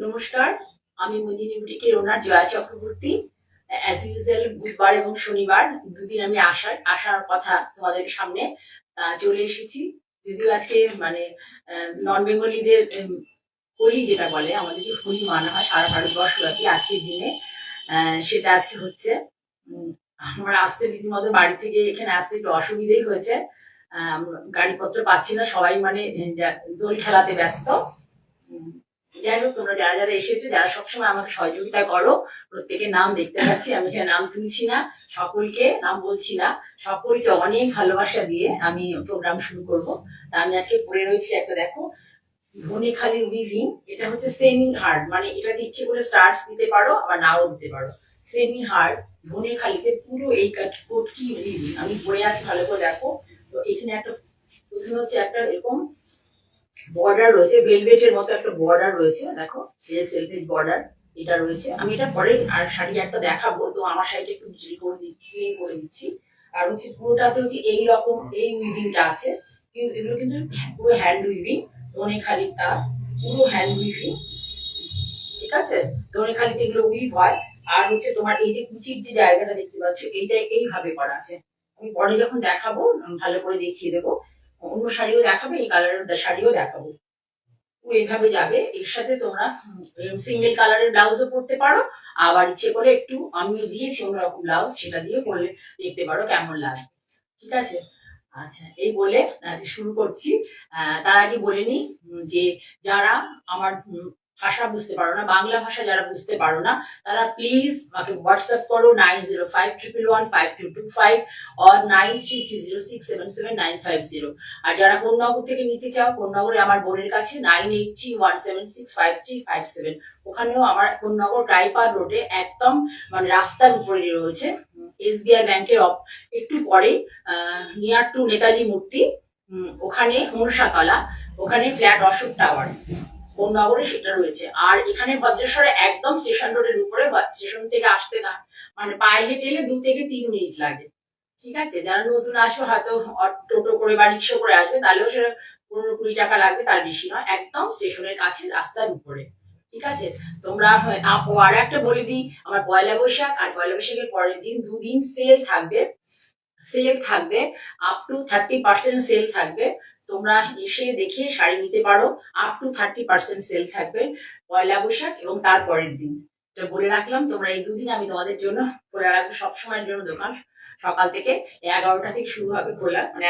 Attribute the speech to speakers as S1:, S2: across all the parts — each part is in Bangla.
S1: নমস্কার, আমি মোদিনী বুটিকের ওনার জয়া চক্রবর্তী। অ্যাজ ইউজুয়াল বুধবার এবং শনিবার দুদিন আমি আসার কথা তোমাদের সামনে চলে এসেছি। যদিও আজকে মানে নন বেঙ্গলিদের হোলি যেটা বলে, আমাদের যে হোলি মানা হয় সারা ভারতবর্ষব্যাপী আজকের দিনে, সেটা আজকে হচ্ছে। আমার আসতে রীতিমতো বাড়ি থেকে এখানে আসতে একটু অসুবিধেই হয়েছে। গাড়িপত্র পাচ্ছি না, সবাই মানে দোল খেলাতে ব্যস্ত। যাই হোক, তোমরা যারা যারা এসেছো, যারা সবসময় আমাকে সহযোগিতা করো, প্রত্যেকের নাম দেখতে পাচ্ছি। আমি এখানে নাম তুলছি না, সকলকে নাম বলছি না, সকলকে অনেক ভালোবাসা দিয়ে আমি প্রোগ্রাম শুরু করব। তা আমি আজকে পড়ে রয়েছি একটা, দেখো, ধনেখালির উইভিং। এটা হচ্ছে সেমি হার্ড, মানে এটাকে ইচ্ছে করে স্টার্স দিতে পারো, আবার নাও দিতে পারো। সেমি হার্ড ধনেখালিতে পুরো এই কটকি উইভিং আমি পড়ে আছি, ভালো করে দেখো। তো এখানে একটা, প্রথমে হচ্ছে একটা এরকম বর্ডার রয়েছে, ভেলভেটের মতো একটা বর্ডার রয়েছে, দেখো, এই যে সেলফেজ বর্ডার এটা রয়েছে। আমি এটা পরে আর শাড়ি একটা দেখাবো, তো আমার শাড়িটা একটু ক্লিন করে দিচ্ছি। আর হচ্ছে পুরোটাতে হচ্ছে এইরকম এই উইভিংটা আছে, কিন্তু এগুলো কিন্তু পুরো হ্যান্ড উইভিং, ধনেখালি তার পুরো হ্যান্ড উইভিং, ঠিক আছে। ধনেখালিতে এগুলো উইভ হয়। আর হচ্ছে তোমার এই যে কুচির যে জায়গাটা দেখতে পাচ্ছ, এইটা এইভাবে করা আছে। আমি পরে যখন দেখাবো ভালো করে দেখিয়ে দেবো, অন্য শাড়িও দেখাবে, এই কালারের শাড়িও দেখাবো। এইভাবে যাবে। এর সাথে তোমরা সিঙ্গেল কালারের ব্লাউজও পরতে পারো, আবার ইচ্ছে করে একটু, আমি দিয়েছি অন্যরকম ব্লাউজ, সেটা দিয়ে পরলে দেখতে পারো কেমন লাগে, ঠিক আছে। আচ্ছা, এই বলে আজকে শুরু করছি। তার আগে বলে নিই যে যারা আমার ভাষা বুঝতে পারো না, বাংলা ভাষা যারা বুঝতে পারো না, তারা প্লিজ আমাকে হোয়াটসঅ্যাপ করো 9051115225 or 9330677950। আর যারা কোন্নগর থেকে নিতে চাও, কোন্নগরে আমার বোনের কাছে 9831765357, ওখানেও আমার কোন্নগর টাইপার রোডে একদম মানে রাস্তার উপরে রয়েছে। এসবিআই ব্যাংকের একটু পরে, নিয়ার টু নেতাজি মূর্তি, ওখানে মনসাতলা, ওখানে ফ্ল্যাট অশোক টাওয়ার, কোন্নগরে সেটা রয়েছে। আর এখানে ভদ্রেশ্বরে একদম স্টেশন রোডের উপরে, স্টেশন থেকে আসতে না মানে পায়ে হেঁটে এলে 2 থেকে 3 মিনিট লাগে, ঠিক আছে। যারা নতুন আসবে হয়তো টোটো করে বা রিক্সা করে আসবে, তাহলেও সেটা 15-20 টাকা লাগবে, তার বেশি নয়। একদম স্টেশনের কাছে রাস্তার উপরে, ঠিক আছে। তোমরা আর একটা বলে দিই, আমার পয়লা বৈশাখ আর পয়লা বৈশাখের পরের দিন 2 দিন সেল থাকবে, আপ টু 30% সেল থাকবে। তোমরা এসে দেখে শাড়ি নিতে পারো, আপ টু 30% সেল থাকবে পয়লা বৈশাখ এবং তার পরের দিন। এটা বলে রাখলাম, তোমরা এই 2 দিন আমি তোমাদের জন্য খোলা রাখবো, সবসময়ের জন্য দোকান। সকাল থেকে 11টা থেকে শুরু হবে খোলা, মানে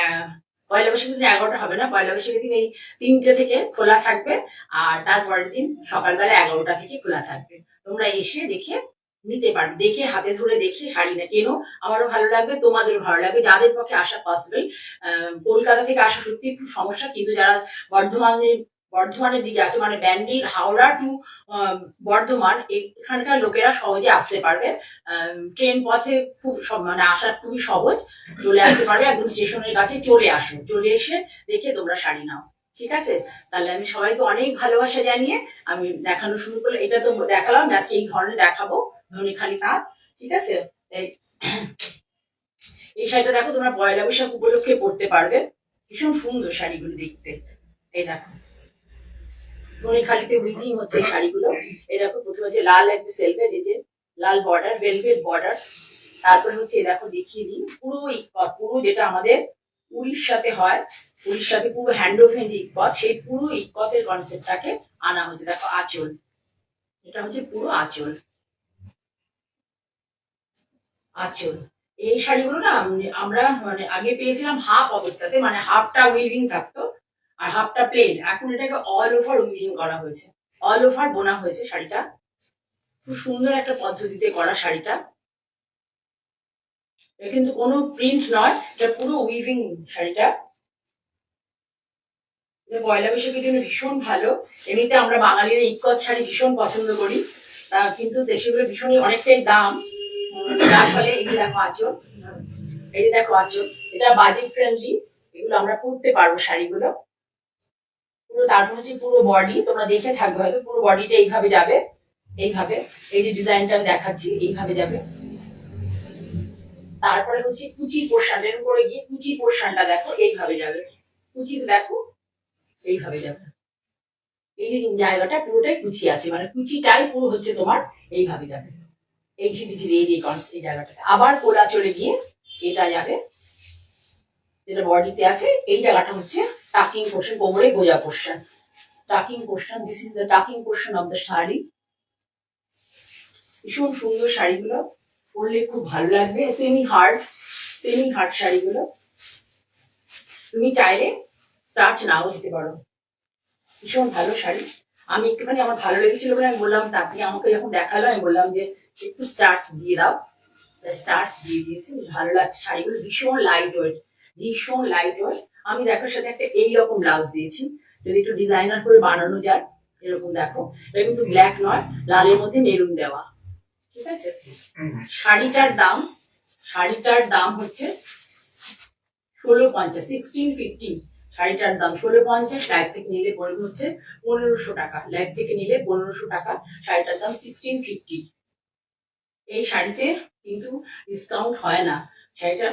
S1: পয়লা বৈশাখের দিন 11টা হবে না, পয়লা বৈশাখের দিন এই 3টে থেকে খোলা থাকবে, আর তারপরের দিন সকালবেলা 11টা থেকে খোলা থাকবে। তোমরা এসে দেখে নিতে পারবে, দেখে হাতে ধরে দেখে শাড়ি না কেনো, আমারও ভালো লাগবে, তোমাদেরও ভালো লাগবে। যাদের পক্ষে আসা পসিবল, কলকাতা থেকে আসা সত্যি একটু সমস্যা, কিন্তু যারা বর্ধমানের দিকে আছে, মানে ব্যান্ডেল হাওড়া টু বর্ধমান, এখানকার লোকেরা সহজে আসতে পারবে। ট্রেন পথে খুব মানে আসা খুবই সহজ, চলে আসতে পারবে, একদম স্টেশনের কাছে চলে আসো, চলে এসে দেখে তোমরা শাড়ি নাও, ঠিক আছে। তাহলে আমি সবাইকে অনেক ভালোবাসা জানিয়ে আমি দেখানো শুরু করলাম। এটা তো দেখালাম, আজকে এই ধরনের দেখাবো, ধনেখালি তাঁত, ঠিক আছে। এই শাড়িটা দেখো, তোমরা পয়লা বৈশাখ উপলক্ষে পরতে পারবে, ভীষণ সুন্দর শাড়িগুলো দেখতে। এই দেখো, ধনেখালিতে উইভিং হচ্ছে এই শাড়িগুলো। এই দেখো, প্রথমে হচ্ছে লাল একটা সেলফেজ, এই যে লাল বর্ডার, ভেলভেট বর্ডার, তারপরে হচ্ছে দেখো দেখিয়ে দিই পুরো ইকত, পুরো যেটা আমাদের উড়িষ্যাতে হয়, উড়িষ্যাতে পুরো হ্যান্ডওভেন যে ইকত, সেই পুরো ইকতের কনসেপ্টটাকে আনা হয়েছে। দেখো আঁচল, এটা হচ্ছে পুরো আঁচল, আঁচল। এই শাড়িগুলো না আমরা মানে আগে পেয়েছিলাম হাফ অবস্থাতে, মানে হাফটা উইভিং থাকতো আর হাফটা প্লেন। এখন এটাকে অল ওভার উইভিং করা হয়েছে, অল ওভার বোনা হয়েছে শাড়িটা। খুব সুন্দর একটা পদ্ধতিতে করা শাড়িটা। এটা কিন্তু কোনো প্রিন্ট নয়, এটা পুরো উইভিং শাড়িটা। এটা পয়লা বৈশাখের জন্য ভীষণ ভালো। এমনিতে আমরা বাঙালিরা ইকত শাড়ি ভীষণ পছন্দ করি, তা কিন্তু সেগুলো ভীষণই অনেকটাই দাম। যার ফলে এই যে দেখো আঁচল, এই যে দেখো আঁচল, এটা বাজেট ফ্রেন্ডলি, এগুলো আমরা পরতে পারবো শাড়িগুলো পুরো। তারপর হচ্ছে পুরো বডি, তোমরা দেখে থাকবে হয়তো, পুরো বডিটা এইভাবে যাবে, এইভাবে, এই যে ডিজাইনটা আমি দেখাচ্ছি এইভাবে যাবে। তারপরে হচ্ছে কুচি পোর্শন, এর উপরে গিয়ে কুচি পোর্শনটা দেখো এইভাবে যাবে, কুচিতে দেখো এইভাবে যাবে। এই যে জায়গাটা পুরোটাই কুচি আছে, মানে কুচিটাই পুরো হচ্ছে তোমার এইভাবে যাবে, এই ঝিঝি এই যে এই জায়গাটা। আবার কোলা চলে গিয়ে এটা যাবে, যেটা বডিতে আছে এই জায়গাটা হচ্ছে টাকিং পোর্শন, কোমরে গোজা portion, tucking portion. This is the tucking portion of the sari. ভীষণ সুন্দর শাড়িগুলো, পরলে খুব ভালো লাগবে। সেমি হার্ড শাড়িগুলো। তুমি চাইলে স্টার্চ নাও দিতে পারো, ভীষণ ভালো শাড়ি। আমি একটুখানি আমার ভালো লেগেছিল বলে আমি বললাম, তাকে আমাকে যখন দেখালো আমি বললাম যে একটু স্টার্চ দিয়ে দাও, স্টার্চ দিয়ে দিয়েছি। ভালো লাগছে শাড়িগুলো, ভীষণ লাইট ওয়েট, ভীষণ লাইট ওয়েট। আমি দেখার সাথে একটা এইরকম ব্লাউজ দিয়েছি, যদি একটু ডিজাইনার করে বানানো যায় এরকম। দেখো এটা কিন্তু ব্ল্যাক নয়, লালের মধ্যে মেরুন দেওয়া, ঠিক আছে। শাড়িটার দাম হচ্ছে 1650, 1650 শাড়িটার দাম 1650। লাইভ থেকে নিলে পড়বে হচ্ছে 1500 টাকা, লাইভ থেকে নিলে 1500 টাকা। শাড়িটার দাম 1650। এই শাড়িতে কিন্তু ডিসকাউন্ট হয় না, শাড়িটা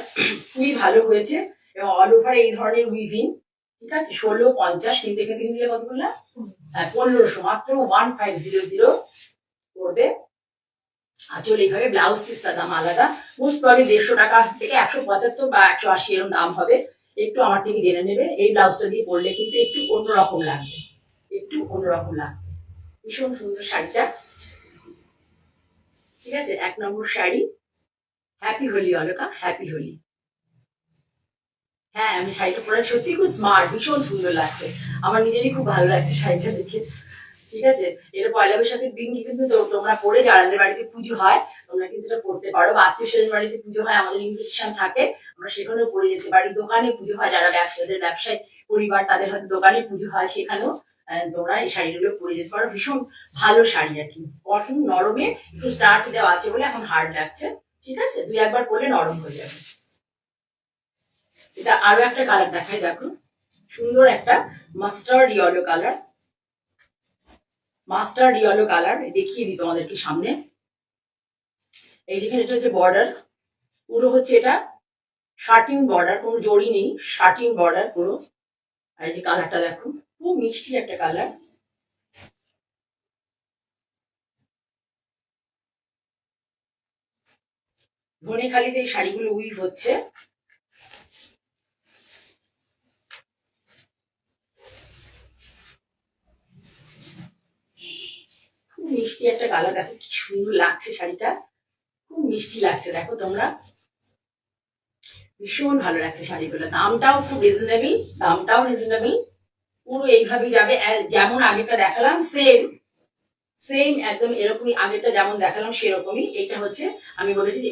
S1: খুবই ভালো হয়েছে এবং অল ওভার এই ধরনের উইভিং, ঠিক আছে। 1650, কিন্তু এখান থেকে নিলে কত বললাম, 1500, মাত্র 1500 পড়বে। আঁচল এইভাবে, ব্লাউজ পিসটার দাম আলাদা, মোস্ট প্রবলি 150 টাকা থেকে 175 বা 180 এরকম দাম হবে। একটু আমার থেকে জেনে নেবে। এই ব্লাউজটা দিয়ে পরলে কিন্তু একটু অন্যরকম লাগবে, একটু অন্যরকম লাগবে। ভীষণ সুন্দর শাড়িটা, ঠিক আছে। 1 নম্বর শাড়ি। Happy Holi Alka, happy Holi. হ্যাঁ, আমি শাড়িটা পরে সত্যি খুব স্মার্ট, ভীষণ সুন্দর লাগছে, আমার নিজেরই খুব ভালো লাগছে শাড়িটা দেখে, ঠিক আছে। এটা পয়লা বৈশাখের দিন কিন্তু তোমরা পরে, যাদের বাড়িতে পুজো হয় তোমরা কিন্তু এটা পড়তে পারো, বা আত্মীয় স্বজন বাড়িতে পুজো হয়, আমাদের ইনভিটেশন থাকে, আমরা সেখানেও পরে যেতে পারি। দোকানে পুজো হয়, যারা ব্যবসায়ী পরিবার তাদের হয়তো দোকানে পুজো হয়, সেখানেও তোমরা এই শাড়িগুলো পরে যেতে পারো। ভীষণ ভালো শাড়ি আর কি, কটন, নরমে, একটু স্টার্চ দেওয়া আছে বলে এখন হার্ড লাগছে, ঠিক আছে। 2-1 বার পরলে নরম হয়ে যাবে। এটা আরো একটা কালার দেখাই, দেখো সুন্দর একটা mustard yellow colour, mustard yellow colour দেখিয়ে দিই তোমাদেরকে সামনে। এই যেখানে এটা হচ্ছে বর্ডার, পুরো হচ্ছে এটা শার্টিং বর্ডার, কোনো জড়ি নেই, শার্টিং বর্ডার পুরো। আর এই যে কালারটা দেখো, খুব মিষ্টি একটা কালার। ধনেখালিতে এই শাড়িগুলো উইভ হচ্ছে। খুব মিষ্টি একটা কালার, দেখো কি সুন্দর লাগছে শাড়িটা, খুব মিষ্টি লাগছে দেখো তোমরা, ভীষণ ভালো লাগছে শাড়িগুলো। দামটাও খুব রিজনেবল, দামটাও রিজনেবল। পুরো এইভাবেই যাবে, যেমন আগেটা দেখালাম সেম সেম একদম এরকমই, আগেরটা যেমন দেখালাম সেরকমই। এটা হচ্ছে আমি বলেছি যে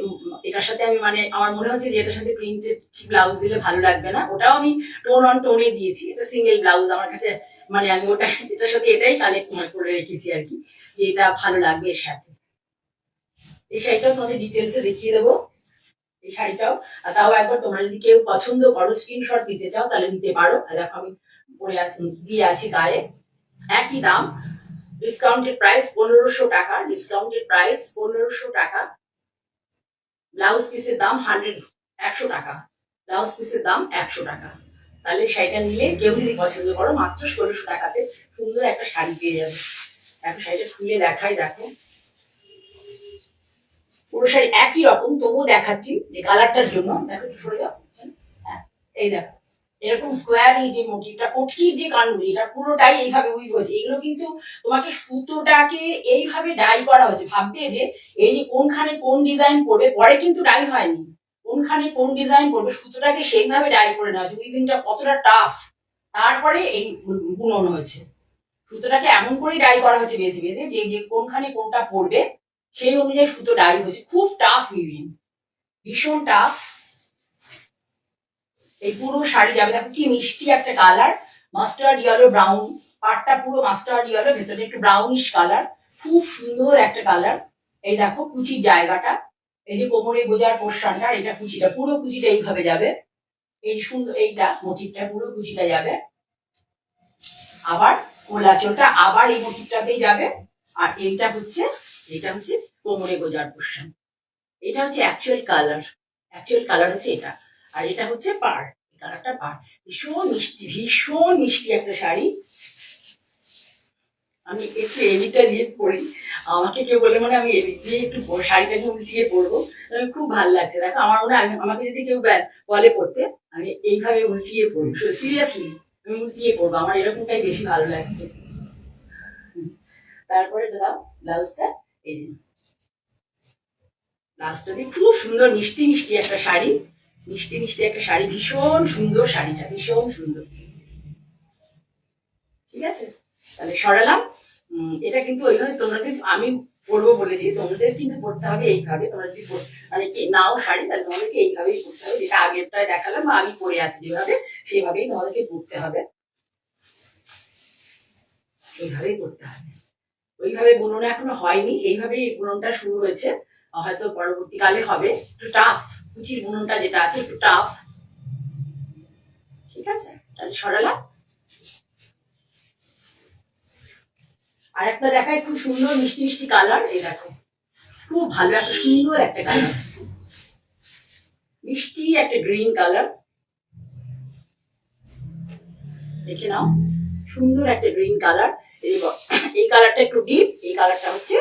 S1: এটার সাথে আমি, মানে আমার মনে হচ্ছে যে এটার সাথে প্রিন্টেড ব্লাউজ দিলে ভালো লাগবে না, ওটাও আমি টোন অন টোনে দিয়েছি। এটা সিঙ্গেল ব্লাউজ আমার কাছে, মানে আমি ওটা এটার সাথে এটাই কালেক্ট করে রেখেছি আর কি, যে এটা ভালো লাগবে এর সাথে। এই শাড়িটাও তোমাদের ডিটেলসে দেখিয়ে দেবো, এই শাড়িটাও। আর তাও একবার তোমরা যদি কেউ পছন্দ করো, স্ক্রিনশট দিতে চাও তাহলে নিতে পারো। দেখো আমি পরে আছি, দিয়ে আছি গায়ে, একই দাম, ডিসকাউন্টেড প্রাইস 1500 টাকা, ডিসকাউন্টেড প্রাইস 1500 টাকা। ব্লাউজ পিসের দাম 100 টাকা, ব্লাউজ পিসের দাম 100 টাকা। তাহলে শাড়িটা নিলে কেউ যদি পছন্দ করো, মাত্র 1600 টাকাতে সুন্দর একটা শাড়ি পেয়ে যাবে। এখন শাড়িটা খুলে দেখাই, দেখো পুরো শাড়ি একই রকম, তবুও দেখাচ্ছি যে কালারটার জন্য। দেখো একটু সরে যাও। হ্যাঁ, এই দেখো এরকম স্কোয়ার, এই যে মোটিভটা, কটকির যে কানগুলি, এটা পুরোটাই এইভাবে উইভ হয়েছে। এগুলো কিন্তু তোমাকে সুতোটাকে এইভাবে ডাই করা হয়েছে। ভাববে যে এই যে কোনখানে কোন ডিজাইন পড়বে, পরে কিন্তু ডাই হয়নি, কোনখানে কোন ডিজাইন পড়বে সুতোটাকে সেইভাবে ডাই করে নেওয়া হয়েছে। উইভিংটা কতটা টাফ, তারপরে এই বুনন হয়েছে। সুতোটাকে এমন করেই ডাই করা হয়েছে বেঁধে বেঁধে যে যে কোনখানে কোনটা পড়বে সেই অনুযায়ী সুতো ডাই হয়েছে। খুব টাফ উইভিং, ভীষণ টাফ। এই পুরো শাড়ি যাবে, দেখো কি মিষ্টি একটা কালার, মাস্টার্ড ইয়েলো ব্রাউন, পাটটা পুরো মাস্টার্ড ইয়েলো, ভেতরে একটু ব্রাউনিশ কালার, খুব সুন্দর একটা কালার। এই দেখো কুচির জায়গাটা, এই যে কোমরে গোজার পোর্শনটা, এটা কুচিটা, পুরো কুচিটা এইভাবে যাবে। এই সুন্দর এইটা মোটিভটা, পুরো কুচিটা যাবে। আবার কোলাচলটা আবার এই মোটিভটাতেই যাবে। আর এইটা হচ্ছে কোমরে গোজার পোর্শন। এটা হচ্ছে অ্যাকচুয়াল কালার হচ্ছে এটা। আর এটা হচ্ছে পাড়, কালারটা পাড়। ভীষণ মিষ্টি একটা শাড়ি। আমি একটু এদিকটা দিয়ে পরি, আমাকে কেউ বলে মনে আমি এদিক দিয়ে একটু শাড়িটা নিয়ে উল্টিয়ে পরবো, খুব ভালো লাগছে। দেখো আমার মনে হয় আমাকে যদি কেউ বলে পড়তে, আমি এইভাবে উল্টিয়ে পড়বো, সিরিয়াসলি আমি উল্টিয়ে পড়বো, আমার এরকমটাই বেশি ভালো লাগছে। তারপরে দাও ব্লাউজটা, এই যে ব্লাউজটা দিয়ে খুব সুন্দর মিষ্টি একটা শাড়ি, মিষ্টি একটা শাড়ি, ভীষণ সুন্দর শাড়িটা, ভীষণ সুন্দর। ঠিক আছে, তাহলে সরালাম। এটা কিন্তু ওইভাবে তোমরা কিন্তু, আমি পরবো বলেছি, তোমাদের কিন্তু পড়তে হবে এইভাবে। তোমরা যদি মানে কি নাও শাড়ি, তাহলে তোমাদেরকে এইভাবেই পড়তে হবে, যেটা আগেরটায় দেখালাম বা আমি পরে আছি যেভাবে, সেইভাবেই তোমাদেরকে পড়তে হবে, এইভাবেই পড়তে হবে। ওইভাবে বুনন এখনো হয়নি, এইভাবেই বুননটা শুরু হয়েছে, হয়তো পরবর্তীকালে হবে। একটু টাফ, কুচির বুননটা যেটা আছে একটু টাফ। ঠিক আছে, তাহলে সরালাম। আর একটা দেখায়, খুব সুন্দর মিষ্টি কালার। এই দেখো খুব ভালো একটা সুন্দর একটা কালার, মিষ্টি একটা গ্রিন কালার। দেখে নাও, সুন্দর একটা গ্রিন কালার। এই কালারটা একটু ডিপ, এই কালারটা হচ্ছে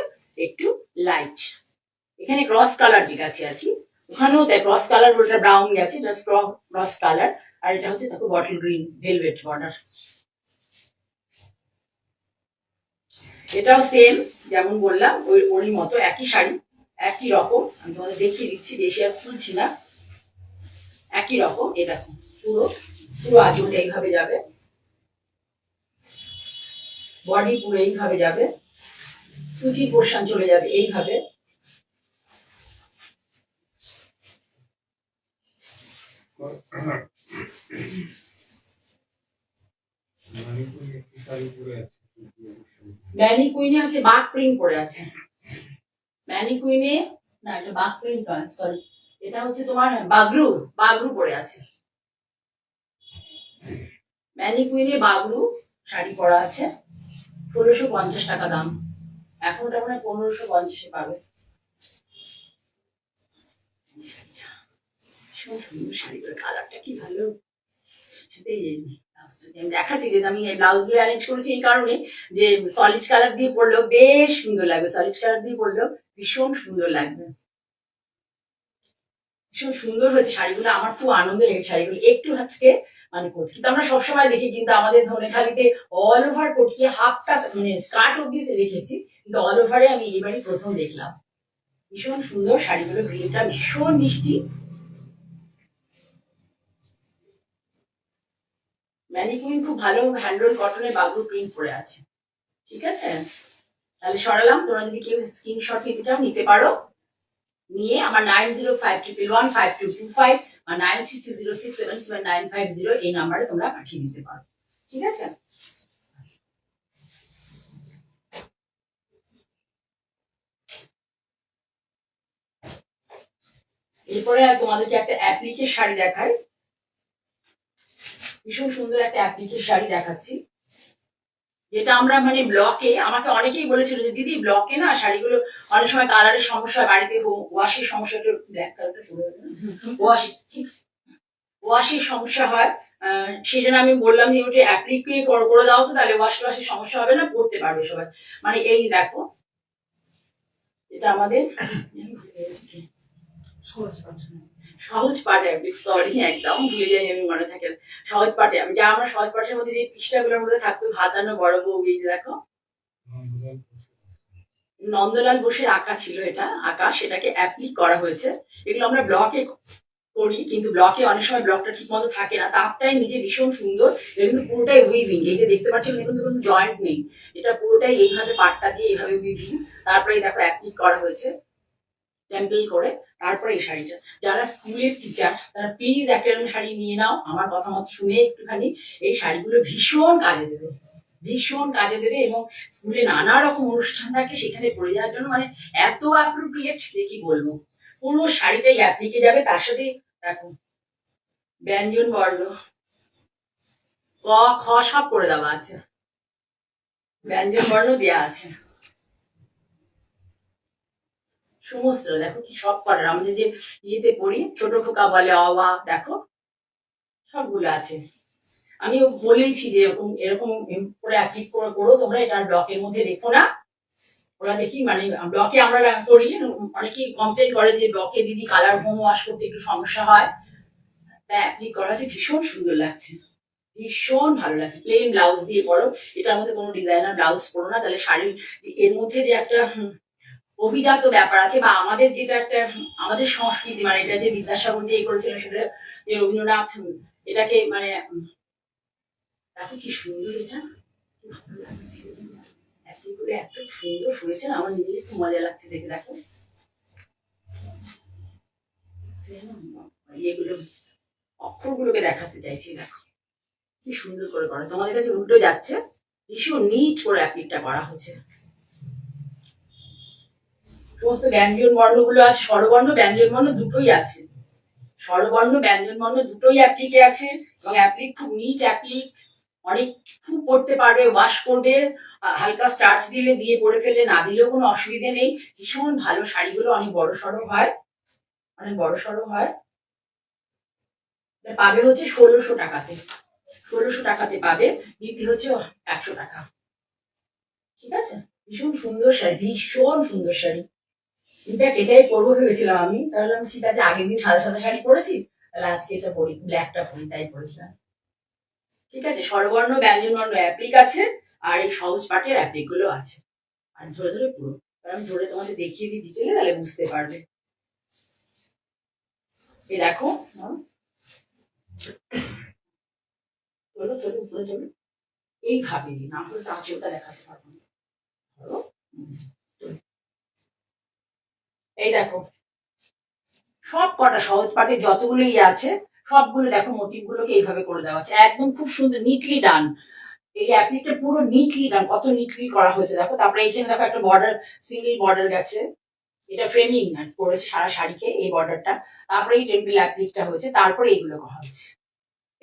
S1: একটু লাইট। এখানে ক্রস কালার ঠিক আছে আর কি, ওখানেও তাই ক্রস কালার, ওটা ব্রাউন গেছে, এটা ক্রস কালার। আর এটা হচ্ছে দেখো বটল গ্রিন ভেলভেট বর্ডার। এটাও সেম, যেমন বললাম ওরই মতো একই শাড়ি, একই রকম। আমি তোমাদের দেখিয়ে দিচ্ছি, বেশি আর খুলছি না, একই রকম। এ দেখো পুরো আঁচলটা এইভাবে যাবে, বডি পুরো এইভাবে যাবে, কুচি পোর্শন চলে যাবে এইভাবে। ম্যানিকুইনে হচ্ছে বাঘ প্রিন্ট পরে আছে, ম্যানিকুইনে না, এটা বাঘ প্রিন্ট নয়, সরি, এটা হচ্ছে তোমার বাগরু পরে আছে। ম্যানিকুইনে বাগরু শাড়ি পরা আছে, 1650 টাকা দাম। এখন ওটা মানে 1550-এ পাবে। শাড়িগুলোর কালারটা কি ভালো, আমি দেখাচ্ছি যে আমি এই ব্লাউজ গুলো অ্যারেঞ্জ করেছি এই কারণে যে সলিড কালার দিয়ে পরলেও বেশ সুন্দর লাগবে, সলিড কালার দিয়ে পরলেও ভীষণ সুন্দর লাগবে, ভীষণ সুন্দর হয়েছে শাড়িগুলো। আমার খুব আনন্দ লেগেছে শাড়িগুলো। একটু আজকে মানে কটকি তো আমরা সবসময় দেখি, কিন্তু আমাদের ধনেখালিতে অল ওভার কটকি, হাফটা মানে স্কার্ট অব্দি দেখেছি, কিন্তু অল ওভারে আমি এবারই প্রথম দেখলাম। ভীষণ সুন্দর শাড়িগুলো, গ্রিনটা ভীষণ মিষ্টি। ম্যানিকুইন খুব ভালো হ্যান্ডরোল কটনের বাগরু প্রিন্ট পরে আছে। ঠিক আছে, তাহলে সরালাম। তোমরা যদি কেউ স্ক্রিনশট নিতে চাও নিতে পারো, নিয়ে আমার 9051115225 বা 9330677950 এই নাম্বারে তোমরা পাঠিয়ে দিতে পারো। ঠিক আছে, এরপরে তোমাদেরকে একটা অ্যাপ্লিকের শাড়ি দেখাই, ভীষণ সুন্দর একটা অ্যাপ্লিকের শাড়ি দেখাচ্ছি, যেটা আমরা মানে ব্লকে, আমাকে অনেকেই বলেছিল যে দিদি ব্লকে না শাড়িগুলো অনেক সময় কালারের সমস্যা হয়, বাড়িতে ওয়াশের সমস্যা, ব্ল্যাক কালারটা ওয়াশের সমস্যা হয়, সেই জন্য আমি বললাম যে ওটা অ্যাপ্লিক করে দাও, তো তাহলে ওয়াশের সমস্যা হবে না, পড়তে পারবে সবাই। মানে এই দেখো এটা আমাদের সহজ পাঠ অ্যাপ্লিক, সরি একদম ভুলে যাই আমি, মনে থাকে সহজ পাঠে আমি যা আমরা সহজ পাঠের মধ্যে যে পৃষ্ঠাগুলোর মধ্যে থাকতো ভাতানো বড় বউ, এই যে দেখো নন্দলাল বোসের আঁকা ছিল, এটা আঁকা, সেটাকে অ্যাপ্লিক করা হয়েছে। এগুলো আমরা ব্লকে করি, কিন্তু ব্লকে অনেক সময় ব্লকটা ঠিক মতো থাকে না, তাপটাই নিজে ভীষণ সুন্দর। এটা কিন্তু পুরোটাই উইভিং, এই যে দেখতে পাচ্ছেন কিন্তু কোনো জয়েন্ট নেই, এটা পুরোটাই এইভাবে পাটটা দিয়ে এইভাবে উইভিং, তারপরে দেখো অ্যাপ্লিক করা হয়েছে টেম্পল করে। তারপরে এই শাড়িটা, যারা স্কুলের টিচার তারা প্লিজ একটা এরকম শাড়ি নিয়ে নাও, আমার কথা মতো শুনে একটুখানি। এই শাড়িগুলো ভীষণ কাজে দেবে, ভীষণ কাজে দেবে, এবং স্কুলে নানা রকম অনুষ্ঠান থাকে সেখানে পরে যাওয়ার জন্য মানে এত অ্যাপ্রোপ্রিয়েট যে কি বলবো। পুরো শাড়িটাই অ্যাপ্লিকে যাবে, তার সাথে দেখো ব্যঞ্জন বর্ণ ক খ সব করে দেওয়া আছে, ব্যঞ্জন বর্ণ দেওয়া আছে সমস্ত। দেখো কি সব করার, আমাদের যে ইয়েতে পড়ি ছোট খোকা বলে অবা, দেখো সবগুলো আছে। আমি বলেইছি যে এরকম এরকম করে অ্যাপ্লিক করে করো তোমরা, এটা ব্লকের মধ্যে রেখো না। ওরা দেখি মানে ব্লকে আমরা করি, অনেকেই কমপ্লেন করে যে ব্লকে দিদি কালার হোম ওয়াশ করতে একটু সমস্যা হয়, তাই অ্যাপ্লিক করা আছে, ভীষণ সুন্দর লাগছে, ভীষণ ভালো লাগছে। প্লেন ব্লাউজ দিয়ে পরো, এটার মধ্যে কোনো ডিজাইনার ব্লাউজ পরো না, তাহলে শাড়ির এর মধ্যে যে একটা অভিজাত ব্যাপার আছে, বা আমাদের যেটা একটা আমাদের সংস্কৃতি, মানে এটা যে বিদ্যাসাগর দিয়ে করেছিলেন, সেটা যে রবীন্দ্রনাথ এটাকে মানে দেখো কি সুন্দর, এটা এত সুন্দর শুয়েছে না, আমার নিজের খুব মজা লাগছে দেখে। দেখো এগুলো অক্ষরগুলোকে দেখাতে চাইছি, দেখো কি সুন্দর করে করা, তোমাদের কাছে উল্টো যাচ্ছে, ভীষণ নিট করে অ্যাপ্লিকটা করা হয়েছে। সমস্ত ব্যঞ্জন বর্ণগুলো আছে, স্বরবর্ণ ব্যঞ্জন বর্ণ দুটোই আছে, স্বরবর্ণ ব্যঞ্জন বর্ণ দুটোই অ্যাপ্লিকে আছে, এবং অ্যাপ্লিক খুব নিট অ্যাপ্লিক, অনেক খুব পড়তে পারবে, ওয়াশ করবে, হালকা স্টার্চ দিলে দিয়ে পরে ফেললে, না দিলেও কোনো অসুবিধে নেই। ভীষণ ভালো, শাড়িগুলো অনেক বড় সড়ো হয়, অনেক বড় সড়ো হয়। পাবে হচ্ছে 1600 টাকাতে, 1600 টাকাতে পাবে, বিক্রি হচ্ছে 100 টাকা। ঠিক আছে, ভীষণ সুন্দর শাড়ি, ভীষণ সুন্দর শাড়ি। ইনফ্যাক্ট এটাই পরবো ভেবেছিলাম আমি, তাহলে আমি ঠিক আছে আগের দিন সাদা সাদা শাড়ি পরেছি, তাহলে আজকে এটা পরি, ব্ল্যাকটা পরি, তাই পরেছিলাম। ঠিক আছে, স্বরবর্ণ ব্যঞ্জন বর্ণ অ্যাপ্লিক আছে, আর এই সহজ পাঠের অ্যাপ্লিক গুলো আছে। আর ধরে ধরে পুরো আমি ধরে তোমাদের দেখিয়ে দিই ডিটেলে, তাহলে বুঝতে পারবে। এই দেখো, চলো চলো উপরে চলো, এইভাবে না হলে তো আঁচলটা দেখাতে পারবো না। এই দেখো সব কটা সহজ পাঠে যতগুলো ইয়ে আছে সবগুলো দেখো মোটিভ গুলোকে এইভাবে করে দেওয়া আছে, একদম খুব সুন্দর নিটলি ডান। এই অ্যাপ্লিকটা পুরো নিটলি ডান, কত নিটলি করা হয়েছে দেখো। তারপরে এইখানে দেখো একটা বর্ডার, সিঙ্গেল বর্ডার গেছে, এটা ফ্রেমিং করেছে সারা শাড়িকে এই বর্ডারটা। তারপরে এই টেম্পল অ্যাপ্লিকটা হয়েছে, তারপরে এইগুলো করা হয়েছে।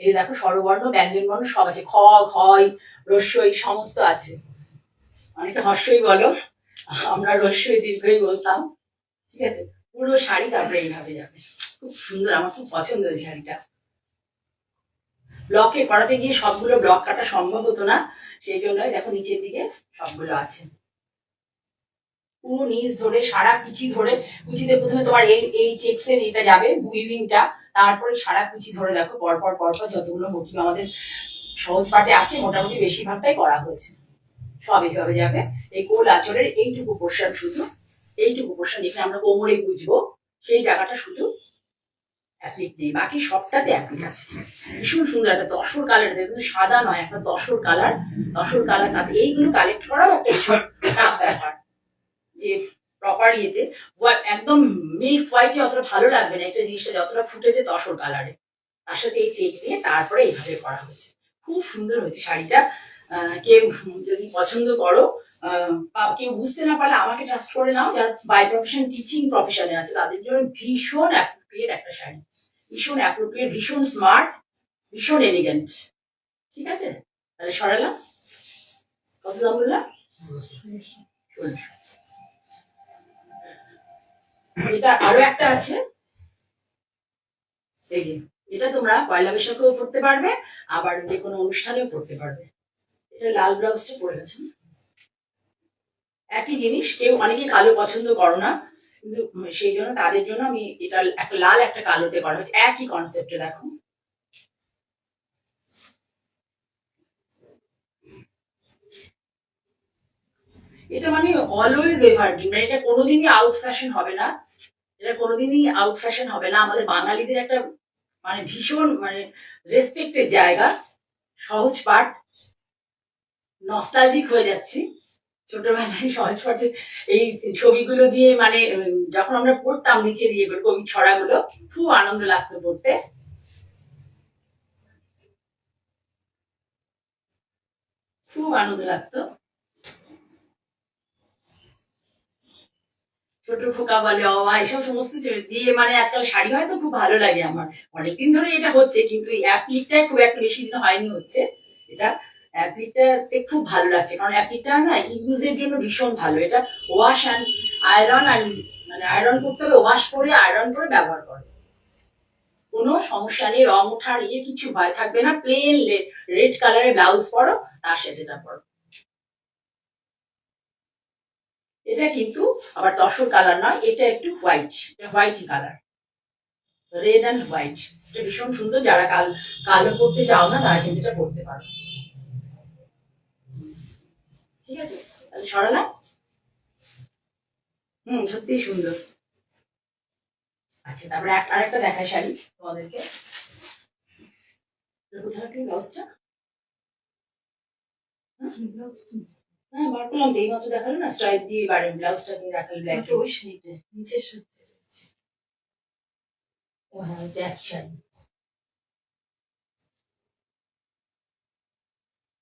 S1: এই দেখো স্বরবর্ণ ব্যঞ্জন বর্ণ সব আছে, খ ক্ষয় রস্যই সমস্ত আছে। অনেকে হর্ষই বলো, আমরা রস্যই দীর্ঘই বলতাম। ঠিক আছে, পুরো শাড়ি তারপরে এইভাবে যাবে, খুব সুন্দর, আমার খুব পছন্দ এই শাড়িটা। ব্লকে করাতে গিয়ে সবগুলো ব্লক কাটা সম্ভব হতো না, সেই জন্যই দেখো নিচের দিকে সবগুলো আছে, পুরো নিচ ধরে সারা কুচি ধরে, কুচিতে প্রথমে তোমার এই এই চেক্সের এটা যাবে উইভিংটা, তারপরে সারা কুচি ধরে দেখো পরপর পরপর যতগুলো মোটিভ আমাদের সহজ পাঠে আছে মোটামুটি বেশিরভাগটাই করা হয়েছে, সব এইভাবে যাবে। এই কোল আঁচলের এইটুকু পোর্শন, শুধু এইটুকু পোর্শন যেখানে আমরা কোমরে বুঝবো, সেই জায়গাটা শুধু অ্যাপ্লিক নেই, বাকি সবটাতে অ্যাপ্লিক আছে। ভীষণ সুন্দর একটা তসর কালার, কিন্তু সাদা নয়, একটা তসর কালার, তসর কালার। তাতে এইগুলো কালেক্ট করাও একটা ভীষণ টাফ ব্যাপার, যে প্রপার ইয়েতে একদম মিল্ক হোয়াইটে অতটা ভালো লাগবে না একটা জিনিসটা, যতটা ফুটেছে তসর কালারে, তার সাথে এই চেক দিয়ে তারপরে এইভাবে করা হয়েছে। খুব সুন্দর হয়েছে শাড়িটা। কেউ যদি পছন্দ করো, কেউ বুঝতে না পারলে আমাকে ট্রাস্ট করে নাও, যারা বাই প্রফেশন টিচিং প্রফেশনে আছে তাদের জন্য ভীষণ অ্যাপ্রোপ্রিয়েট একটা শাড়ি, ভীষণ অ্যাপ্রোপ্রিয়েট, ভীষণ স্মার্ট, ভীষণ এলিগেন্ট। ঠিক আছে, তাহলে সরালাম, কত দাম বললাম? এটা আরো একটা আছে, এই যে এটা তোমরা পয়লা বৈশাখেও পড়তে পারবে, আবার যে কোনো অনুষ্ঠানেও পড়তে পারবে। এটা লাল ব্লাউজটা পরে গেছে, একই জিনিস, কেউ অনেকে কালো পছন্দ করো না, কিন্তু সেই জন্য তাদের জন্য আমি এটা একটা লাল একটা কালোতে করা হয়েছে, একই কনসেপ্টে। দেখো এটা মানে অলওয়েজ এভারগ্রিন, মানে এটা কোনোদিনই আউট ফ্যাশন হবে না, এটা কোনোদিনই আউট ফ্যাশন হবে না। আমাদের বাঙালিদের একটা মানে ভীষণ মানে রেসপেক্টের জায়গা, সহজ পাঠ, নস্টালজিক হয়ে যাচ্ছি ছোটবেলায় সহজ পাঠের এই ছবিগুলো দিয়ে, মানে যখন আমরা পড়তাম নিচের ইয়েগুলো কবি ছড়াগুলো, খুব আনন্দ লাগতো পড়তে, খুব আনন্দ লাগতো। ছোট খোকা বলে অমা, এসব সমস্ত দিয়ে মানে আজকাল শাড়ি হয়তো খুব ভালো লাগে আমার, অনেকদিন ধরে এটা হচ্ছে, কিন্তু এই অ্যাপ্লিকটায় খুব একটা বেশি দিন হয়নি হচ্ছে এটা। অ্যাপ্লিকটাতে খুব ভালো লাগছে, কারণ অ্যাপ্লিকটা না ইউজের জন্য ভীষণ ভালো। এটা ওয়াশ অ্যান্ড আয়রন, অ্যান্ড মানে আয়রন করতে হবে, ওয়াশ করে আয়রন করে ব্যবহার করে, কোনো সমস্যা নেই, রং ওঠার কিছু ভয় থাকবে না। প্লেন রেড কালারের ব্লাউজ পরো, তার সাথে এটা পরো। এটা কিন্তু আবার তসর কালার নয়, এটা একটু হোয়াইট, এটা হোয়াইটই কালার, রেড অ্যান্ড হোয়াইট। এটা ভীষণ সুন্দর, যারা কালো পড়তে চাও না তারা কিন্তু এটা পড়তে পারো। ঠিক আছে, তাহলে সরালাম। সত্যিই সুন্দর। আচ্ছা, তারপরে আরেকটা দেখাই শাড়ি তোমাদেরকে। কোথায় রাখলি ব্লাউজটা? হ্যাঁ, বার করলাম তো, এই মাত্র দেখালো না, স্ট্রাইপ দিয়ে এবারে ব্লাউজটা দিয়ে দেখালো ব্ল্যাক। ওই শাড়িটা নিচের সাথে। ও হ্যাঁ, এটা এক শাড়ি।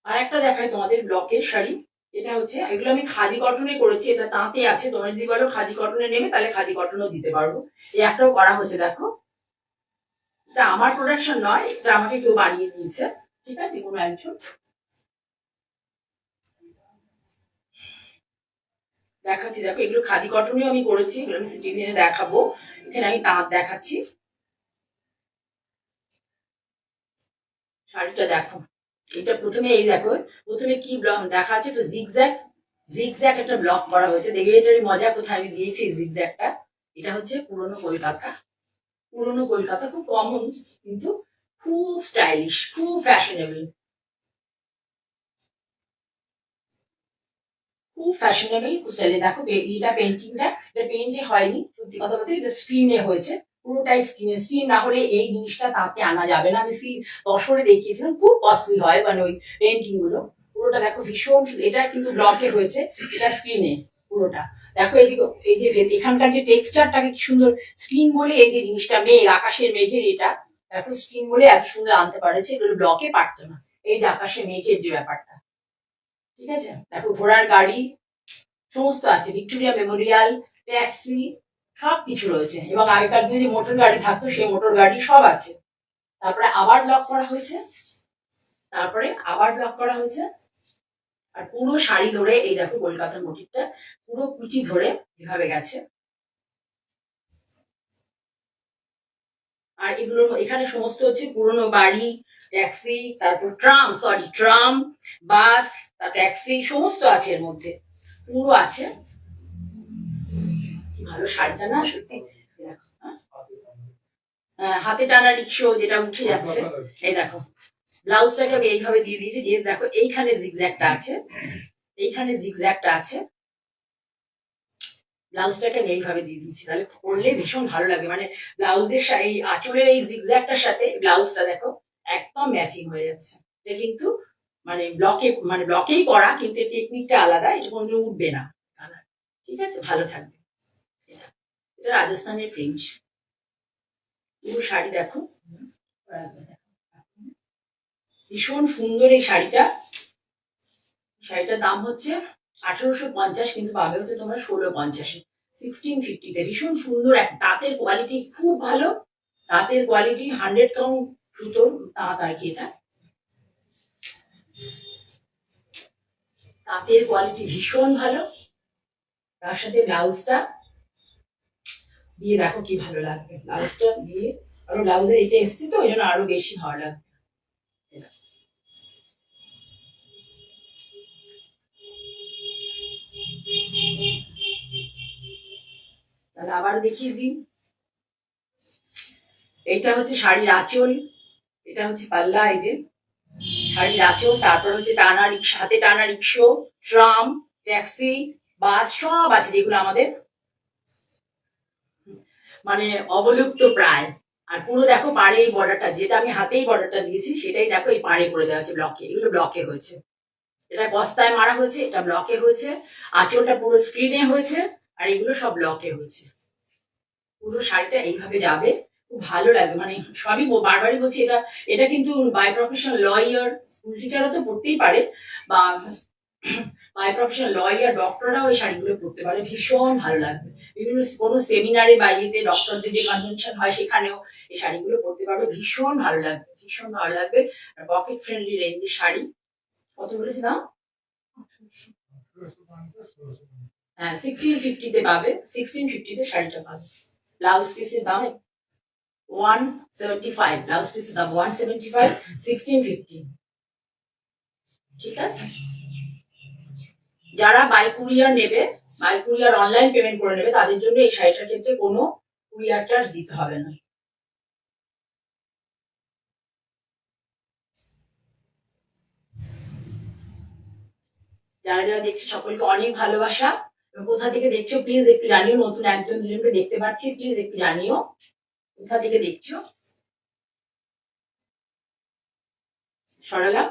S1: আর একটা দেখাই তোমাদের ব্লকের শাড়ি। এটা হচ্ছে, এগুলো আমি খাদি কটনে করেছি, এটা তাঁতে আছে, তোমরা যদি বলো খাদি কটনে নেবে তাহলে খাদি কটনও দিতে পারবো। এই একটাও করা হয়েছে, দেখো এটা আমার প্রোডাকশন নয়, এটা আমাকে কেউ বানিয়ে দিয়েছে, ঠিক আছে, কোনো একজন। দেখাচ্ছি, দেখো এগুলো খাদি কটনেও আমি করেছি, এগুলো আমি সিটি ভেনে দেখাবো। এখানে আমি তাঁত দেখাচ্ছি, শাড়িটা দেখো। এটা প্রথমে এই দেখো, প্রথমে কি ব্লক দেখা আছে, একটা জিগজ্যাগ, জিগজ্যাগ একটা ব্লক করা হয়েছে, দেখবে এটার মজা কোথায় আমি দিয়েছি জিগজ্যাগটা। এটা হচ্ছে পুরনো কলকাতা, পুরনো কলকাতা, খুব কমন কিন্তু খুব স্টাইলিশ, খুব ফ্যাশনেবল, খুব ফ্যাশনেবল, খুব স্টাইলিশ। দেখো এটা পেন্টিংটা, এটা পেন্টে হয়নি, সত্যি কথা বলতে এটা স্ক্রিনে হয়েছে, পুরোটাই স্ক্রিনে। স্ক্রিন না হলে এই জিনিসটা তাতে আনা যাবে না। আমি দশরে দেখিয়েছিলাম, খুব কস্টলি হয় মানে ওই পেন্টিং গুলো। পুরোটা দেখো ভীষণ এটা কিন্তু ব্লকে হয়েছে, এটা স্ক্রিনে পুরোটা। দেখো এই যে এখানকার যে টেক্সচারটাকে কি সুন্দর, স্ক্রিন বলে এই যে জিনিসটা, মেঘ, আকাশের মেঘের এটা দেখো, স্ক্রিন বলে এত সুন্দর আনতে পারেছে, এগুলো ব্লকে পারতো না। এই যে আকাশে মেঘের যে ব্যাপারটা, ঠিক আছে, দেখো ঘোড়ার গাড়ি সমস্ত আছে, ভিক্টোরিয়া মেমোরিয়াল, ট্যাক্সি, সবকিছু রয়েছে। এবং আগেকার দিনে যে মোটর গাড়ি থাকতো সেই মোটর গাড়ি সব আছে। তারপরে আবার ব্লক করা হয়েছে, তারপরে আবার ব্লক করা হয়েছে। আর পুরো শাড়ি ধরে এই দেখো কলকাতার মোটিভটা পুরো কুচি ধরে এভাবে গেছে। আর এগুলো এখানে সমস্ত হচ্ছে পুরনো বাড়ি, ট্যাক্সি, তারপর ট্রাম, বাস, ট্যাক্সি সমস্ত আছে এর মধ্যে, পুরো আছে। ভালো শাড়িটা না সত্যি। হাতে টানা রিক্সো যেটা উঠে যাচ্ছে, এই দেখো ব্লাউজটাকে আমি এইভাবে দিয়ে দিয়েছি, যে দেখো এইখানে জিগজ্যাগটা আছে, এইখানে জিগজ্যাগটা আছে, ব্লাউজটাকে আমি এইভাবে দিয়ে দিয়েছি, তাহলে পরলে ভীষণ ভালো লাগে। মানে ব্লাউজের এই আঁচলের এই জিগজ্যাগটার সাথে ব্লাউজটা দেখো একদম ম্যাচিং হয়ে যাচ্ছে। এটা কিন্তু মানে ব্লকেই করা, কিন্তু টেকনিকটা আলাদা, এটা কোনো উঠবে না কালার, ঠিক আছে, ভালো থাকবে। এটা রাজস্থানের প্রিন্ট, পুরো শাড়ি দেখো, ভীষণ সুন্দর এই শাড়িটা। শাড়িটার দাম হচ্ছে 1850, কিন্তু পাবে হচ্ছে তোমরা 1650-এ, 1650-তে। ভীষণ সুন্দর, একটা তাঁতের কোয়ালিটি খুব ভালো, তাঁতের কোয়ালিটি 100 কাউন্ট সুতোর তাঁত আর কি, এটা তাঁতের কোয়ালিটি ভীষণ ভালো। তার সাথে ব্লাউজটা দিয়ে দেখো কি ভালো লাগবে, ব্লাউজটা দিয়ে আরো, ব্লাউজের এটা এসছে তো ওই জন্য আরো বেশি ভালো লাগবে। তাহলে আবার দেখিয়ে দিই। এইটা হচ্ছে শাড়ির আঁচল, এটা হচ্ছে পাল্লা। এই যে শাড়ির আঁচল, তারপর হচ্ছে টানা রিক্সা, হাতে টানা রিক্সো, ট্রাম, ট্যাক্সি, বাস সব আছে, যেগুলো আমাদের মানে অবলুপ্ত প্রায়। আর পুরো দেখো পাড়ে এই বর্ডারটা, যেটা আমি হাতেই বর্ডারটা দিয়েছি সেটাই দেখো এই পাড়ে করে দেওয়া আছে ব্লকে, এগুলো ব্লকে হয়েছে। এটা বস্তায় মারা হয়েছে, এটা ব্লকে হয়েছে, আঁচলটা পুরো স্ক্রিনে হয়েছে, আর এগুলো সব ব্লকে হয়েছে। পুরো শাড়িটা এইভাবে যাবে, খুব ভালো লাগবে। মানে সবই বারবারই বলছি, এটা এটা কিন্তু বাই প্রফেশন লয়ার, স্কুল টিচারও তো পড়তেই পারে, বা বাই প্রফেশন লয়ার ডক্টররাও এই শাড়িগুলো পরতে পারে, ভীষণ ভালো লাগবে। বিভিন্ন কোনো সেমিনারে বা ইয়েতে ডক্টরদের যে কনভেনশন হয় সেখানেও এই শাড়িগুলো পরতে পারবে, ভীষণ ভালো লাগবে, ভীষণ ভালো লাগবে। আর পকেট ফ্রেন্ডলি রেঞ্জের শাড়ি। কত বলেছি দাম? হ্যাঁ, 1650-তে পাবে, 1650-তে শাড়িটা পাবে। ব্লাউজ পিসের দাম 175, ব্লাউজ পিসের দাম 175, 1650। ঠিক আছে, যারা বাই কুরিয়ার নেবে, বাই কুরিয়ার অনলাইন পেমেন্ট করে নেবে, তাদের জন্য এই শাড়িটার ক্ষেত্রে কোনো কুরিয়ার চার্জ দিতে হবে না। যারা যারা দেখছে সকলকে অনেক ভালোবাসা। কোথা থেকে দেখছো প্লিজ একটু জানিও, নতুন একজন দুজনকে দেখতে পাচ্ছি, প্লিজ একটু জানিও কোথা থেকে দেখছো। সরলা,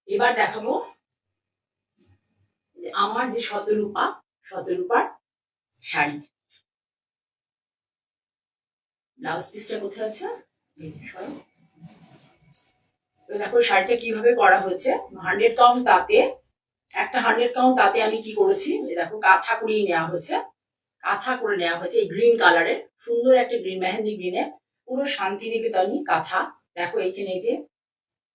S1: এবার দেখাবো আমার যে শতরূপা, শতরূপার শাড়ি। ব্লাউজ পিসটা কোথায় আছে? দেখো শাড়িটা কিভাবে করা হয়েছে। 100 কাউন্ট তাতে, একটা 100 কাউন্ট তাতে আমি কি করেছি, দেখো কাঁথা করিয়ে নেওয়া হয়েছে, কাঁথা করে নেওয়া হয়েছে এই গ্রিন কালারের, সুন্দর একটা গ্রিন, মেহেন্দি গ্রিনে, পুরো শান্তিনিকেতনই কাঁথা। দেখো এইখানে, এই যে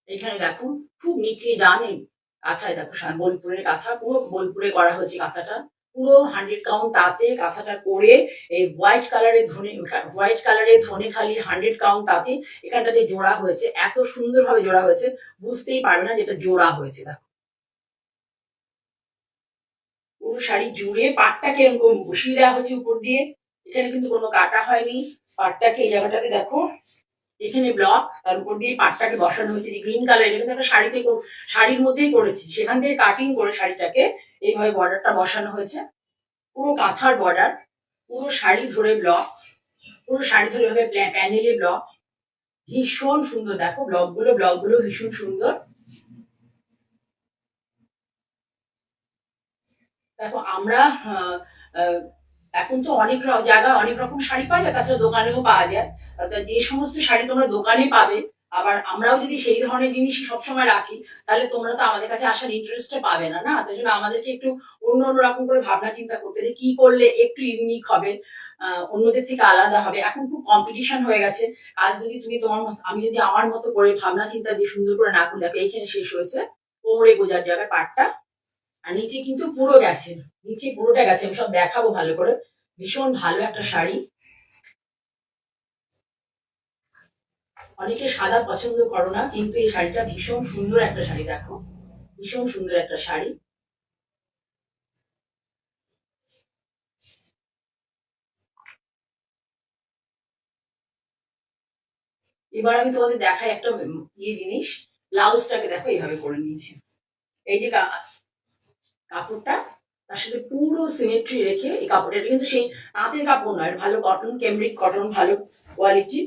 S1: এখানে দেখো খুব নিটলি ডান এই কাঁথায়, দেখো বোলপুরের কাঁথা, পুরো বোলপুরে করা হয়েছে কাঁথাটা, পুরো 100 কাউন্ট তাতে কাঁথাটা করে এই হোয়াইট কালারের ধনে খালি 100 কাউন্ট তাতে এখানটাতে জোড়া হয়েছে, এত সুন্দর ভাবে জোড়া হয়েছে, বুঝতেই পারবে না যেটা জোড়া হয়েছে। দেখো পুরো শাড়ি জুড়ে পাটটাকে এরকম বসিয়ে দেওয়া হয়েছে উপর দিয়ে, এখানে কিন্তু কোনো কাটা হয়নি। পাটটাকে এই জায়গাটাতে দেখো, এখানে ব্লক, তার উপর দিয়ে পাটটাকে বসানো হয়েছে, যে গ্রিন কালার, এটা কিন্তু একটা শাড়িতে, শাড়ির মধ্যেই করেছি, সেখান থেকে কাটিং করে শাড়িটাকে এইভাবে বর্ডারটা বসানো হয়েছে, পুরো কাঁথার বর্ডার, পুরো শাড়ি ধরে ব্লক, পুরো শাড়ি ধরে এভাবে প্যানেলে ব্লক, ভীষণ সুন্দর। দেখো ব্লকগুলো ভীষণ সুন্দর। দেখো আমরা এখন তো অনেক জায়গায় অনেক রকম শাড়ি পাওয়া যায়, তাছাড়া দোকানেও পাওয়া যায়। যে সমস্ত শাড়ি তোমরা দোকানে পাবে, আবার আমরাও যদি সেই ধরনের জিনিস সবসময় রাখি, তাহলে তোমরা তো আমাদের কাছে আসার ইন্টারেস্টটা পাবে না, না? তাই জন্য আমাদেরকে একটু অন্য অন্য রকম করে ভাবনা চিন্তা করতে, যে কি করলে একটু ইউনিক হবে, অন্যদের থেকে আলাদা হবে। এখন খুব কম্পিটিশন হয়ে গেছে, কাজ যদি তুমি তোমার মতো, আমি যদি আমার মতো করে ভাবনা চিন্তা দিয়ে সুন্দর করে না করে, দেখো এইখানে শেষ হয়েছে কোমরে গোজার জায়গায় পাটটা, আর নিচে কিন্তু পুরো গেছে, নিচে পুরোটা গেছে, আমি সব দেখাবো ভালো করে। ভীষণ ভালো একটা শাড়ি, অনেকে সাদা পছন্দ করো না, কিন্তু এই শাড়িটা ভীষণ সুন্দর একটা শাড়ি। দেখো ভীষণ সুন্দর একটা শাড়ি। এবার আমি তোমাদের দেখাই একটা ইয়ে জিনিস, ব্লাউজটাকে দেখো এইভাবে করে নিয়েছি, এই যে কাপড়টা, তার সাথে পুরো সিমেট্রি রেখে এই কাপড়টা, এটা কিন্তু সেই তাঁতের কাপড় নয়, ভালো কটন, ক্যামব্রিক কটন, ভালো কোয়ালিটি,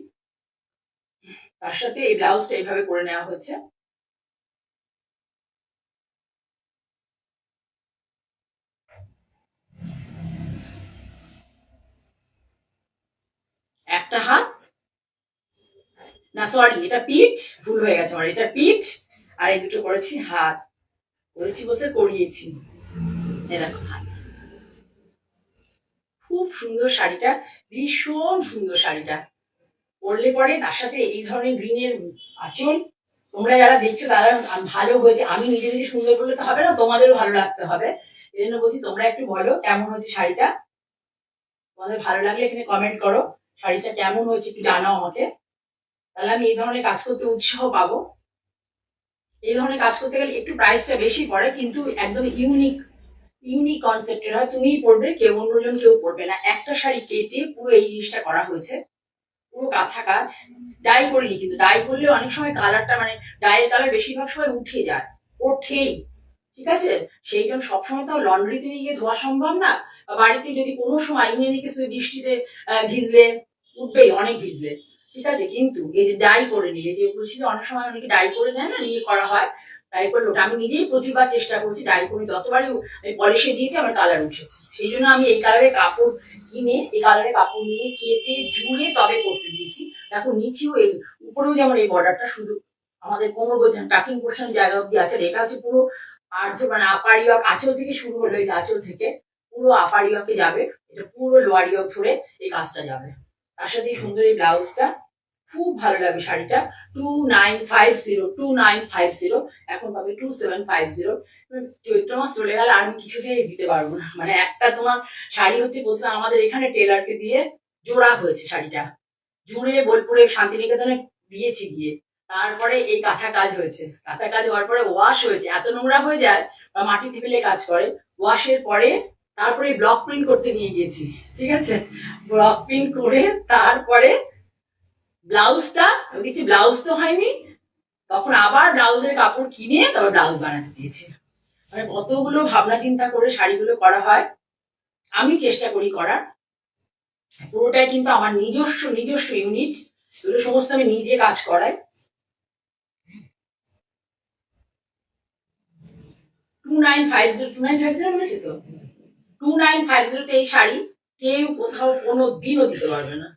S1: তার সাথে এই ব্লাউজটা এইভাবে করে নেওয়া হয়েছে। একটা হাত, না সরি, এটা পিঠ, ভুল হয়ে গেছে আমার, এটা পিঠ, আর এই দুটো করেছি হাত, করেছি বলতে করিয়েছি। এই দেখো হাত, খুব সুন্দর শাড়িটা, ভীষণ সুন্দর শাড়িটা, পরলে পরে তার সাথে এই ধরনের গ্রিনের আঁচল, তোমরা যারা দেখছো তারা ভালো হয়েছে, আমি নিজে নিজে সুন্দর করলে তো হবে না, তোমাদেরও ভালো রাখতে হবে। এই জন্য বলছি তোমরা একটু বলো কেমন হয়েছে শাড়িটা, তোমাদের ভালো লাগলে এখানে কমেন্ট করো, শাড়িটা কেমন হয়েছে একটু জানাও আমাকে, তাহলে আমি এই ধরনের কাজ করতে উৎসাহ পাবো। এই ধরনের কাজ করতে গেলে একটু প্রাইসটা বেশি পড়ে, কিন্তু একদম ইউনিক ইউনিক কনসেপ্টের হয়। তুমিই পড়বে, কেউ অন্যজন কেউ পড়বে না। একটা শাড়ি কেটে পুরো এই জিনিসটা করা হয়েছে, পুরো কাঁথা কাজ। ডাই করিনি, কিন্তু ডাই করলে অনেক সময় কালারটা মানে ডাইয়ের কালার বেশিরভাগ সময় উঠে যায়, ওঠেই। ঠিক আছে, সেই জন্য সবসময় তো লন্ড্রিতে নিয়ে গিয়ে ধোয়া সম্ভব না। বা বাড়িতে যদি কোনো সময় ইন এনি কেস বৃষ্টিতে ভিজলে উঠবেই, অনেক ভিজলে। ঠিক আছে, কিন্তু এই যে ডাই করে নিলে, যে বলছি যে অনেক সময় অনেকে ডাই করে নেয় না, নিয়ে করা হয়। ডাই করলে ওটা আমি নিজেই প্রচুরবার চেষ্টা করছি, ডাই করে যতবারই আমি পলিশে দিয়েছি আমার কালার উঠেছে। সেই জন্য আমি এই কালারের কাপড় কিনে, এই কালারের কাপড় নিয়ে কেটে জুড়ে তবে করতে দিয়েছি। দেখো নিচেও এই উপরেও যেমন এই বর্ডারটা শুধু আমাদের কোমর বোঝান টাকিং পোর্শন জায়গা অব্দি আছে, এটা হচ্ছে পুরো মানে আপার ইয়ক আঁচল থেকে শুরু হলো, এই যে আঁচল থেকে পুরো আপার ইয়কে যাবে, এটা পুরো লোয়ার ইয়ক ধরে এই কাজটা যাবে। তার সাথে এই সুন্দর এই ব্লাউজটা, খুব ভালো লাগবে শাড়িটা। 2950 এখন পাবে 2750। চৈত্র মাস চলে গেলে আর আমি কিছুতেই দিতে পারবো না। মানে একটা তোমার শাড়ি হচ্ছে প্রথমে আমাদের এখানে টেলারকে দিয়ে জোড়া হয়েছে শাড়িটা, জুড়ে বোলপুরের শান্তিনিকেতনে দিয়েছি গিয়ে। তারপরে এই কাঁথা কাজ হয়েছে, কাঁথা কাজ হওয়ার পরে ওয়াশ হয়েছে, এত নোংরা হয়ে যায় বা মাটিতে ফেলে কাজ করে। ওয়াশের পরে তারপরে ব্লক প্রিন্ট করতে নিয়ে গেছি। ঠিক আছে, ব্লক প্রিন্ট করে তারপরে ব্লাউজটা আমি দেখছি ব্লাউজ তো হয়নি, তখন আবার ব্লাউজের কাপড় কিনে তারপর ব্লাউজ বানাতে দিয়েছি। মানে কতগুলো ভাবনা চিন্তা করে শাড়িগুলো করা হয়, আমি চেষ্টা করি করার। পুরোটাই কিন্তু আমার নিজস্ব নিজস্ব ইউনিট, এগুলো সমস্ত আমি নিজে কাজ করাই। 2950 বলেছি তো, 2950 এই শাড়ি কেউ কোথাও কোনো দিনও দিতে পারবে না,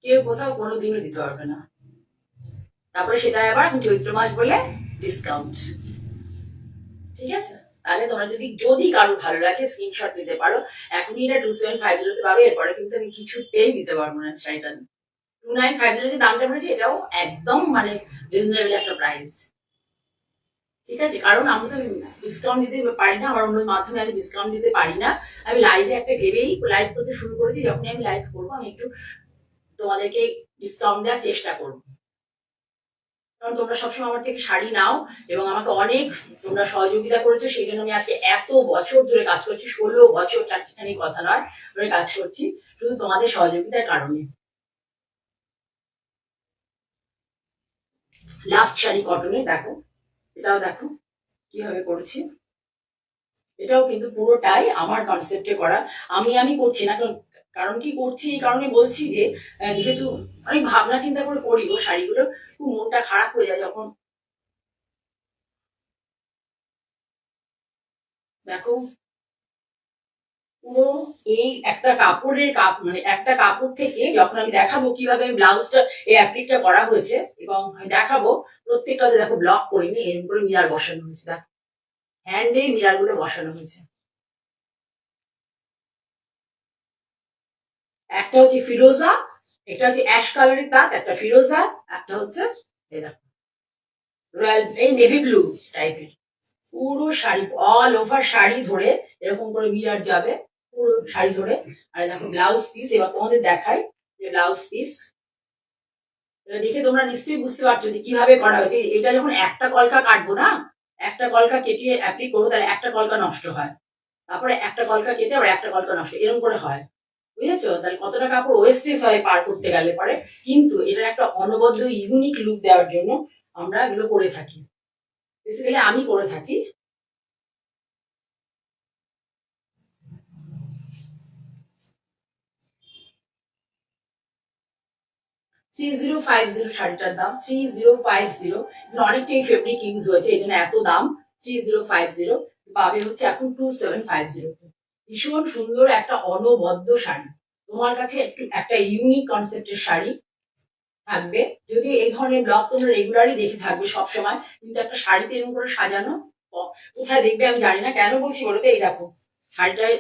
S1: কেউ কোথাও কোনো দিনও দিতে পারবে না। তারপরে সেটা আবার চৈত্র মাস বলে ডিসকাউন্ট। ঠিক আছে, তাহলে তোমরা যদি যদি কারো ভালো লাগে স্ক্রিনশট নিতে পারো। এখনই এটা 2750 পাবে, এরপরে কিন্তু আমি কিছুতেই দিতে পারবো না শাড়িটা। 2950 যে দামটা বলেছি এটাও একদম মানে রিজনেবল একটা প্রাইস। ঠিক আছে, কারণ আমরা তো ডিসকাউন্ট দিতে পারি না, আমার অন্য মাধ্যমে আমি ডিসকাউন্ট দিতে পারি না। আমি লাইভে একটা ভেবেই লাইভ করতে শুরু করেছি, যখনই আমি লাইভ করবো আমি একটু তোমাদেরকে ডিসকাউন্ট দেওয়ার চেষ্টা করবো। কারণ তোমরা সবসময় আমার থেকে শাড়ি নাও এবং আমাকে অনেক তোমরা সহযোগিতা করেছো, সেই জন্য আমি আজকে এত বছর ধরে কাজ করছি, 16 বছর, চারটিখানি কথা নয়, ধরে কাজ করছি শুধু তোমাদের সহযোগিতার কারণে। লাস্ট শাড়ি কটনের, দেখো এটাও দেখো কিভাবে করছি। এটাও কিন্তু পুরোটাই আমার কনসেপ্টে করা, আমি করছি না। কারণ কি করছি, এই কারণে বলছি যে যেহেতু অনেক ভাবনা চিন্তা করে করি ও শাড়িগুলো, খুব মনটা খারাপ হয়ে যায় যখন দেখো পুরো এই একটা কাপড়ের মানে একটা কাপড় থেকে যখন আমি দেখাবো কিভাবে ব্লাউজটা এই অ্যাপ্লিকটা করা হয়েছে, এবং আমি দেখাবো প্রত্যেকটাতে দেখো ব্লক করিনি, এরকম করে মিরার বসানো হয়েছে, দেখো হ্যান্ডে মিরার গুলো বসানো হয়েছে। একটা হচ্ছে ফিরোজা, একটা হচ্ছে অ্যাশ কালারের তাঁত, একটা ফিরোজা, একটা হচ্ছে এই দেখো রয়্যাল এই নেভি ব্লু টাইপের। পুরো শাড়ি অল ওভার শাড়ি ধরে এরকম করে মিরার যাবে পুরো শাড়ি ধরে। আর দেখো ব্লাউজ পিস, এবার তোমাদের দেখাই যে ব্লাউজ পিস, এটা দেখে তোমরা নিশ্চয়ই বুঝতে পারছো যে কিভাবে করা হয়েছে। এটা যখন একটা কলকা কাটবো না, একটা কলকা কেটে অ্যাপ্লিক করবো, তাহলে একটা কলকা নষ্ট হয়, তারপরে একটা কলকা কেটে আবার একটা কলকা নষ্ট, এরকম করে হয়। বুঝেছো, তাহলে কতটা কাপড় ওয়েস্টেজ হয় পার করতে গেলে পরে। কিন্তু এটার একটা অনবদ্য ইউনিক লুক দেওয়ার জন্য আমরা এগুলো করে থাকি, বেসিক্যালি আমি করে থাকি। 3050 শাড়িটার দাম, 3050। অনেকটাই ফেব্রিক ইউজ হয়েছে এই জন্য এত দাম। 3050 পাবে হচ্ছে এখন 2750। ভীষণ সুন্দর একটা অনবদ্য শাড়ি, তোমার কাছে একটু একটা ইউনিক কনসেপ্টের শাড়ি থাকবে। যদি এই ধরনের ব্লগ তোমরা রেগুলারই দেখে থাকবে সবসময়, কিন্তু একটা শাড়িতে এরকম করে সাজানো কোথায় দেখবে আমি জানি না। কেন বলছি বলতে, এই দেখো শাড়িটায়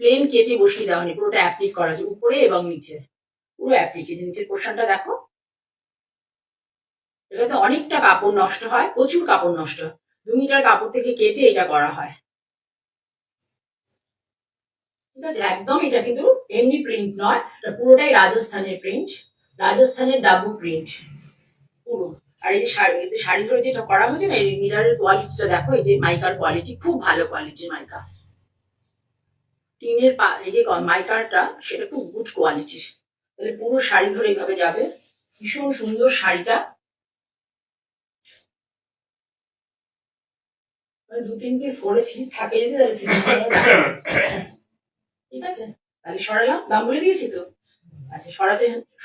S1: প্লেন কেটে বসিয়ে দেওয়া হয়নি, পুরোটা অ্যাপ্লিক করা আছে উপরে এবং নিচে, পুরো অ্যাপ্লিক। নিচের পোর্শনটা দেখো, এটাতে অনেকটা কাপড় নষ্ট হয়, প্রচুর কাপড় নষ্ট হয়। 2 মিটার কাপড় থেকে কেটে এটা করা হয়। ঠিক আছে, একদম এটা কিন্তু এমনি প্রিন্ট নয়, এটা পুরোটাই রাজস্থানের প্রিন্ট, রাজস্থানের ডাবু প্রিন্ট পুরো। আর এই যে শাড়ি ধরে যেটা করা হয়েছে না, এই মিরারের কোয়ালিটিটা দেখো, এই যে মাইকার কোয়ালিটি খুব ভালো কোয়ালিটির মাইকা। টিনের এই যে মাইকারটা সেটা খুব গুড কোয়ালিটির। তাহলে পুরো শাড়ি ধরে এইভাবে যাবে, ভীষণ সুন্দর শাড়িটা। আমি 2-3 পিস করেছি, থাকে যদি তাহলে ঠিক আছে, তাহলে সরালাম, দাম বলে দিয়েছি তো। আচ্ছা,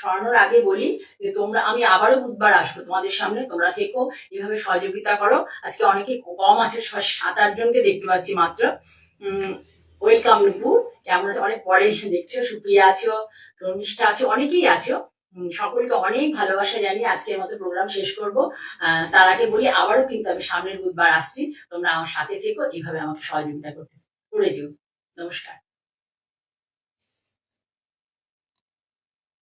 S1: সরানোর আগে বলি যে আমি আবারও বুধবার আসবো তোমাদের সামনে, তোমরা থেকো, এভাবে সহযোগিতা করো। আজকে অনেকে কম আছে, 7-8 জনকে দেখতে পাচ্ছি মাত্র। ওয়েলকাম নুপুর, কেমন আছে? অনেক পরে দেখছো, সুপ্রিয়া আছো, শর্মিষ্ঠা আছো, অনেকেই আছো। সকলকে অনেক ভালোবাসা জানিয়ে আজকের মতো প্রোগ্রাম শেষ করব। তার আগে বলি আবারও কিন্তু আমি সামনের বুধবার আসছি, তোমরা আমার সাথে থেকো, এইভাবে আমাকে সহযোগিতা করে যেও। নমস্কার।